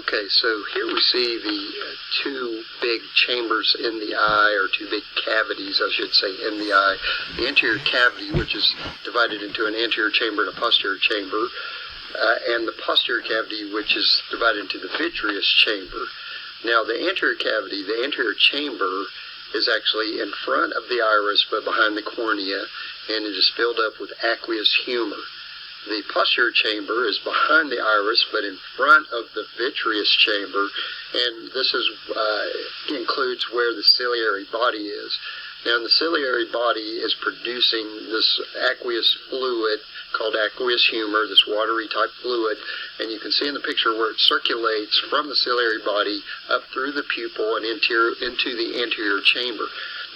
Okay, so here we see the two big chambers in the eye, or two big cavities, I should say, in the eye. The anterior cavity, which is divided into an anterior chamber and a posterior chamber, and the posterior cavity, which is divided into the vitreous chamber. Now, the anterior cavity, the anterior chamber, is actually in front of the iris but behind the cornea, and it is filled up with aqueous humor. The posterior chamber is behind the iris but in front of the vitreous chamber, and this includes where the ciliary body is. Now, the ciliary body is producing this aqueous fluid called aqueous humor, this watery type fluid, and you can see in the picture where it circulates from the ciliary body up through the pupil and into the anterior chamber.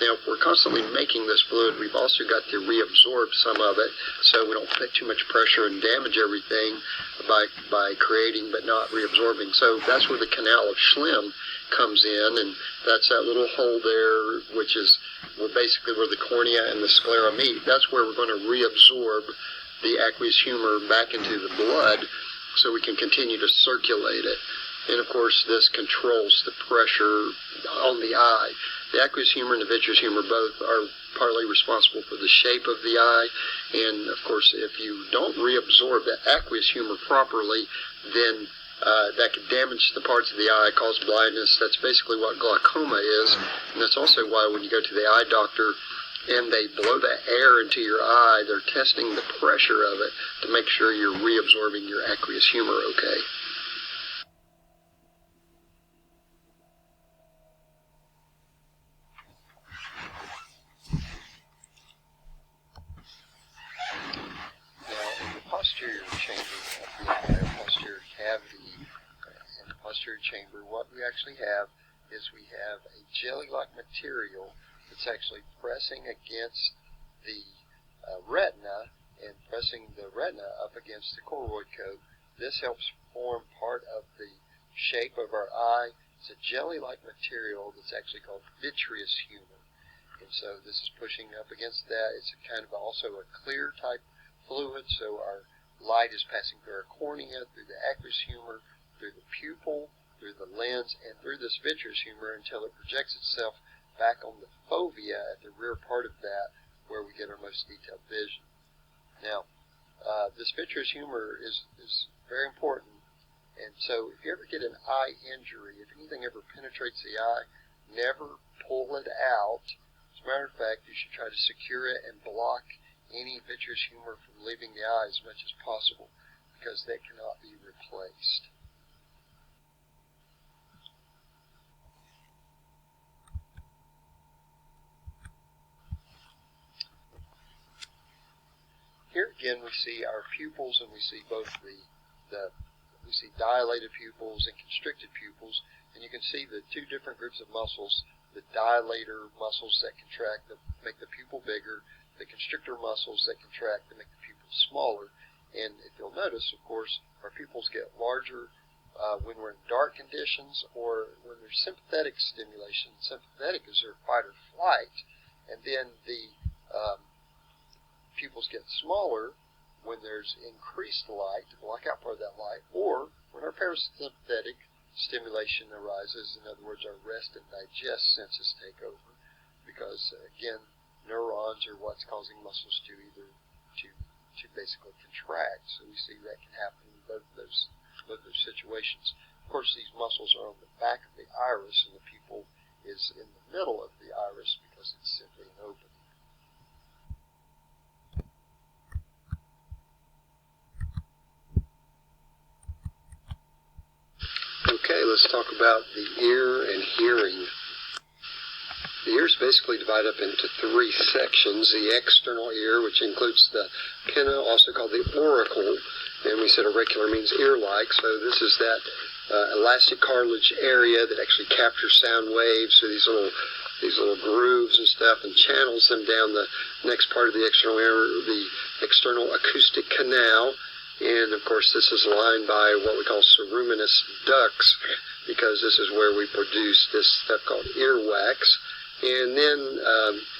Now, if we're constantly making this fluid, we've also got to reabsorb some of it so we don't put too much pressure and damage everything by creating but not reabsorbing. So that's where the canal of Schlemm comes in, and that's that little hole there, which is basically where the cornea and the sclera meet. That's where we're going to reabsorb the aqueous humor back into the blood so we can continue to circulate it. And of course, this controls the pressure on the eye. The aqueous humor and the vitreous humor both are partly responsible for the shape of the eye. And of course, if you don't reabsorb the aqueous humor properly, then that could damage the parts of the eye, cause blindness. That's basically what glaucoma is. And that's also why when you go to the eye doctor and they blow the air into your eye, they're testing the pressure of it to make sure you're reabsorbing your aqueous humor okay. Posterior chamber of the eye, posterior cavity in the posterior chamber, what we actually have is we have a jelly-like material that's actually pressing against the retina and pressing the retina up against the choroid coat. This helps form part of the shape of our eye. It's a jelly-like material that's actually called vitreous humor. And so this is pushing up against that. It's kind of also a clear type fluid, so our light is passing through our cornea, through the aqueous humor, through the pupil, through the lens, and through this vitreous humor until it projects itself back on the fovea at the rear part of that, where we get our most detailed vision. Now, this vitreous humor is very important, and so if you ever get an eye injury, if anything ever penetrates the eye, never pull it out. As a matter of fact, you should try to secure it and block any vitreous humor from leaving the eye as much as possible, because that cannot be replaced. Here again we see our pupils, and we see both we see dilated pupils and constricted pupils, and you can see the two different groups of muscles, the dilator muscles that contract that make the pupil bigger, the constrictor muscles that contract to make the pupil smaller. And if you'll notice, of course, our pupils get larger when we're in dark conditions or when there's sympathetic stimulation. Sympathetic is their fight or flight, and then the pupils get smaller when there's increased light to block out part of that light, or when our parasympathetic stimulation arises. In other words, our rest and digest senses take over, because again, neurons are what's causing muscles to basically contract. So we see that can happen in both those situations. Of course, these muscles are on the back of the iris, and the pupil is in the middle of the iris because it's simply an opening. Okay, let's talk about the ear and hearing. The ear is basically divided up into three sections. The external ear, which includes the pinna, also called the auricle, and we said auricular means ear-like, so this is that elastic cartilage area that actually captures sound waves, so these little grooves and stuff, and channels them down the next part of the external ear, the external acoustic canal. And of course, this is lined by what we call ceruminous ducts, because this is where we produce this stuff called earwax. And then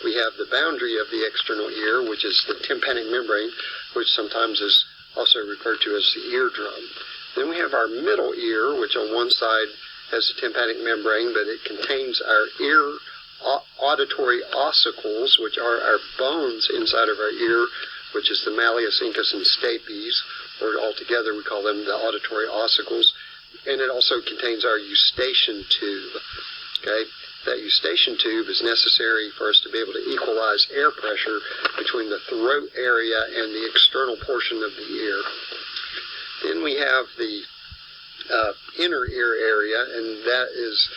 we have the boundary of the external ear, which is the tympanic membrane, which sometimes is also referred to as the eardrum. Then we have our middle ear, which on one side has a tympanic membrane, but it contains our ear auditory ossicles, which are our bones inside of our ear, which is the malleus, incus, and stapes, or altogether we call them the auditory ossicles. And it also contains our eustachian tube. Okay, that eustachian tube is necessary for us to be able to equalize air pressure between the throat area and the external portion of the ear. Then we have the inner ear area, and that is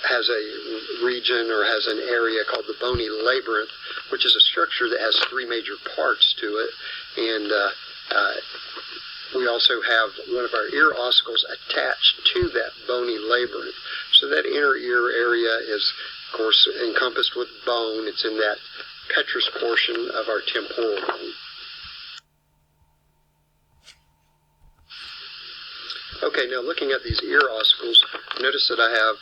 has a region or has an area called the bony labyrinth, which is a structure that has three major parts to it. And we also have one of our ear ossicles attached to that bony labyrinth. So that inner ear area is, of course, encompassed with bone. It's in that petrous portion of our temporal bone. Okay, now looking at these ear ossicles, notice that I have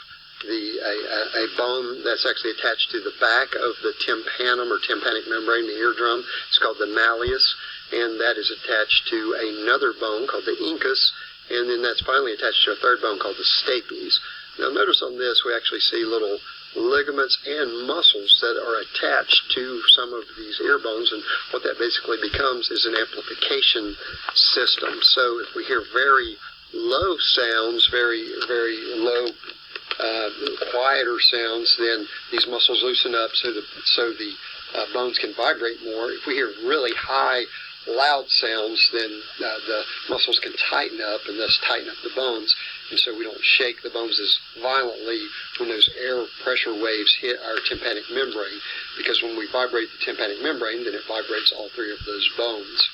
a bone that's actually attached to the back of the tympanum or tympanic membrane, the eardrum. It's called the malleus, and that is attached to another bone called the incus, and then that's finally attached to a third bone called the stapes. Now notice on this we actually see little ligaments and muscles that are attached to some of these ear bones, and what that basically becomes is an amplification system. So if we hear very low sounds, very, very low, quieter sounds, then these muscles loosen up so the bones can vibrate more. If we hear really high, loud sounds, then the muscles can tighten up and thus tighten up the bones, and so we don't shake the bones as violently when those air pressure waves hit our tympanic membrane, because when we vibrate the tympanic membrane, then it vibrates all three of those bones.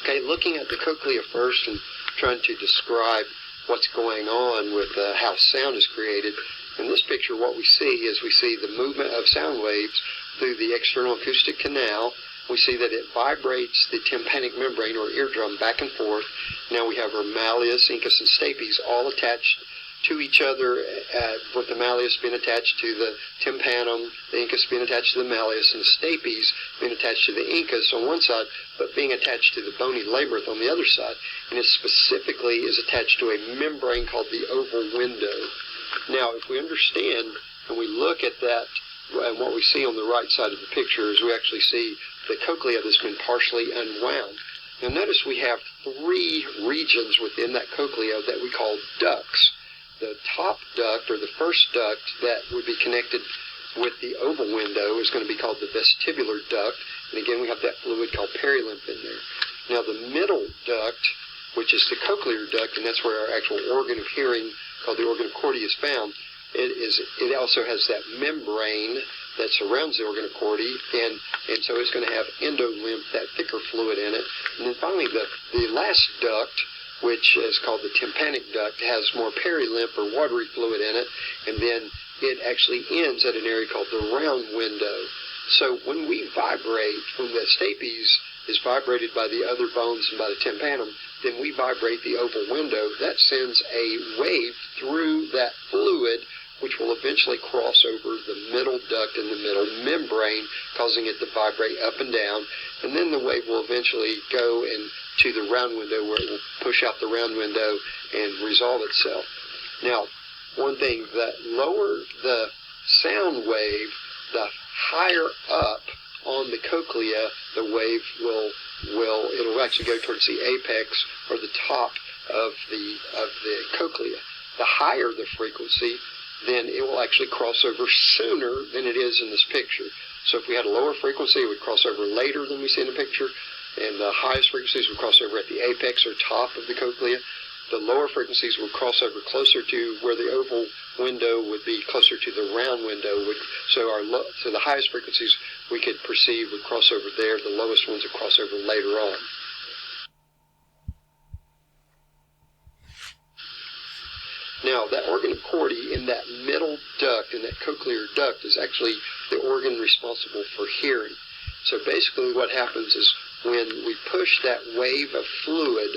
Okay, looking at the cochlea first and trying to describe what's going on with how sound is created. In this picture, what we see is we see the movement of sound waves through the external acoustic canal. We see that it vibrates the tympanic membrane or eardrum back and forth. Now we have our malleus, incus, and stapes all attached to each other, with the malleus being attached to the tympanum, the incus being attached to the malleus, and the stapes being attached to the incus on one side, but being attached to the bony labyrinth on the other side. And it specifically is attached to a membrane called the oval window. Now, if we understand and we look at that, and what we see on the right side of the picture is we actually see the cochlea that's been partially unwound. Now notice we have three regions within that cochlea that we call ducts. The top duct, or the first duct, that would be connected with the oval window is going to be called the vestibular duct. And again, we have that fluid called perilymph in there. Now the middle duct, which is the cochlear duct, and that's where our actual organ of hearing called the organ of Corti is found. It also has that membrane that surrounds the organ of Corti, and so it's going to have endolymph, that thicker fluid in it. And then finally, the last duct, which is called the tympanic duct, has more perilymph or watery fluid in it, and then it actually ends at an area called the round window. So when we vibrate, when the stapes is vibrated by the other bones and by the tympanum, then we vibrate the oval window. That sends a wave through that fluid, which will eventually cross over the middle duct and the middle membrane, causing it to vibrate up and down. And then the wave will eventually go to the round window, where it will push out the round window and resolve itself. Now, one thing, the lower the sound wave, the higher up on the cochlea the wave it'll actually go towards the apex or the top of the cochlea. The higher the frequency, then it will actually cross over sooner than it is in this picture. So if we had a lower frequency, it would cross over later than we see in the picture, and the highest frequencies would cross over at the apex or top of the cochlea. The lower frequencies would cross over closer to where the oval window would be, closer to the round window. So the highest frequencies we could perceive would cross over there. The lowest ones would cross over later on. Now, that organ of Corti in that middle duct, in that cochlear duct, is actually the organ responsible for hearing. So basically what happens is when we push that wave of fluid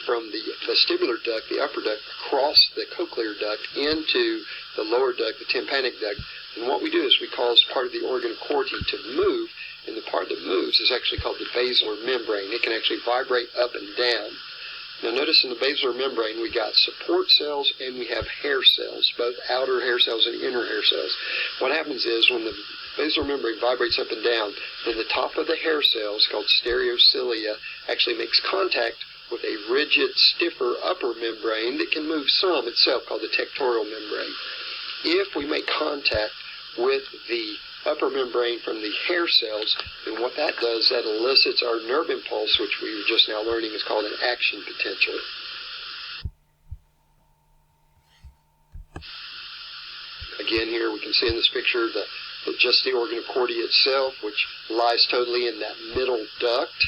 from the vestibular duct, the upper duct, across the cochlear duct into the lower duct, the tympanic duct. And what we do is we cause part of the organ of Corti to move, and the part that moves is actually called the basilar membrane. It can actually vibrate up and down. Now notice in the basilar membrane we got support cells and we have hair cells, both outer hair cells and inner hair cells. What happens is when the basilar membrane vibrates up and down, then the top of the hair cells, called stereocilia, actually makes contact with a rigid, stiffer upper membrane that can move some itself, called the tectorial membrane. If we make contact with the upper membrane from the hair cells, then what that does, that elicits our nerve impulse, which we were just now learning is called an action potential. Again, here we can see in this picture just the organ of Corti itself, which lies totally in that middle duct,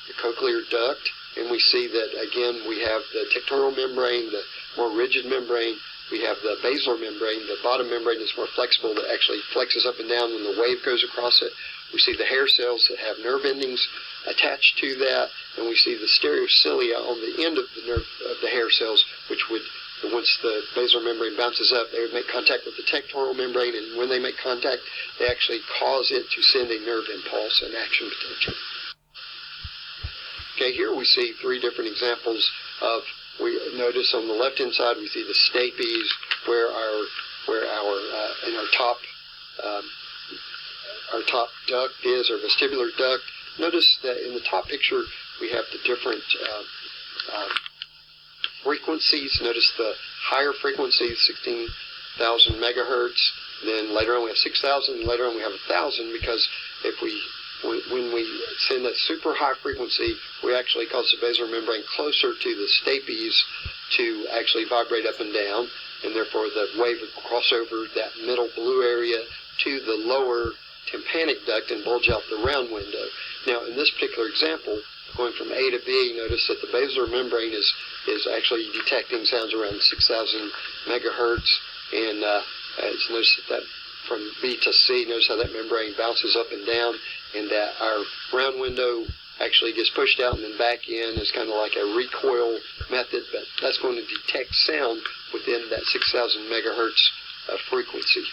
the cochlear duct, and we see that again we have the tectorial membrane, the more rigid membrane. We have the basilar membrane, the bottom membrane is more flexible, that actually flexes up and down when the wave goes across it. We see the hair cells that have nerve endings attached to that, and we see the stereocilia on the end of the hair cells, which would, once the basilar membrane bounces up, they would make contact with the tectorial membrane, and when they make contact, they actually cause it to send a nerve impulse, an action potential. Okay, here we see three different examples of. We notice on the left-hand side we see the stapes, where our top duct is, our vestibular duct. Notice that in the top picture we have the different frequencies. Notice the higher frequencies, 16,000 megahertz. Then later on we have 6,000. And later on we have 1,000, because when we send that super high frequency, we actually cause the basilar membrane closer to the stapes to actually vibrate up and down, and therefore the wave would cross over that middle blue area to the lower tympanic duct and bulge out the round window. Now in this particular example, going from A to B, notice that the basilar membrane is actually detecting sounds around 6,000 megahertz, and notice that from B to C, notice how that membrane bounces up and down, and that our round window actually gets pushed out and then back in. It's kind of like a recoil method, but that's going to detect sound within that 6,000 megahertz frequency.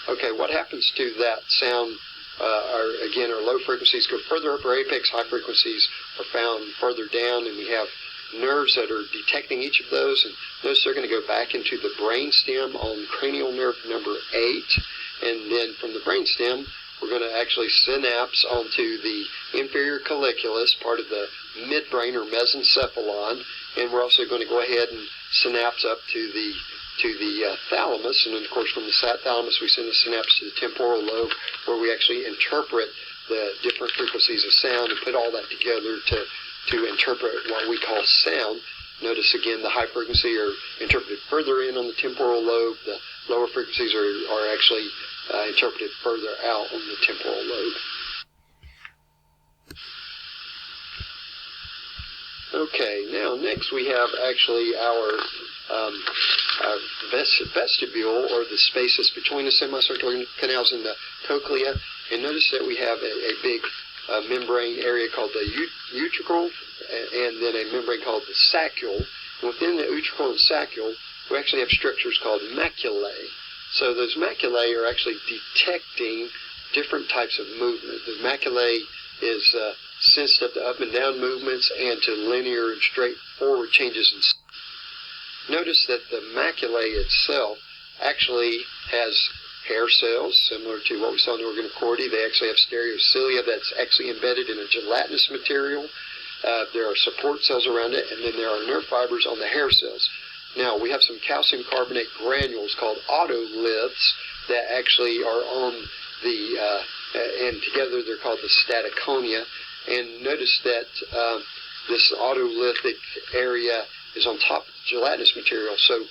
Okay, what happens to that sound? Our low frequencies go further up our apex, high frequencies are found further down, and we have nerves that are detecting each of those, and notice they're going to go back into the brainstem on cranial nerve number 8, and then from the brainstem we're going to actually synapse onto the inferior colliculus, part of the midbrain or mesencephalon, and we're also going to go ahead and synapse up to the thalamus, and then of course from the thalamus we send a synapse to the temporal lobe, where we actually interpret the different frequencies of sound and put all that together to interpret what we call sound. Notice again the high frequency are interpreted further in on the temporal lobe. The lower frequencies are actually interpreted further out on the temporal lobe. Okay, now next we have actually our vestibule, or the spaces between the semicircular canals and the cochlea. And notice that we have a big membrane area called the utricle, and then a membrane called the saccule. Within the utricle and saccule, we actually have structures called maculae. So those maculae are actually detecting different types of movement. The maculae is sensitive to up and down movements and to linear and straightforward changes in. Notice that the maculae itself actually has hair cells, similar to what we saw in the organ of Corti. They actually have stereocilia that's actually embedded in a gelatinous material. There are support cells around it, and then there are nerve fibers on the hair cells. Now, we have some calcium carbonate granules called otoliths that actually are on the, and together they're called the statoconia. And notice that this otolithic area is on top of the gelatinous material. So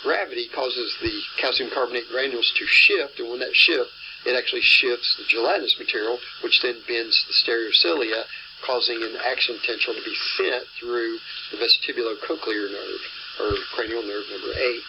gravity causes the calcium carbonate granules to shift, and when that shifts, it actually shifts the gelatinous material, which then bends the stereocilia, causing an action potential to be sent through the vestibulocochlear nerve, or cranial nerve number 8.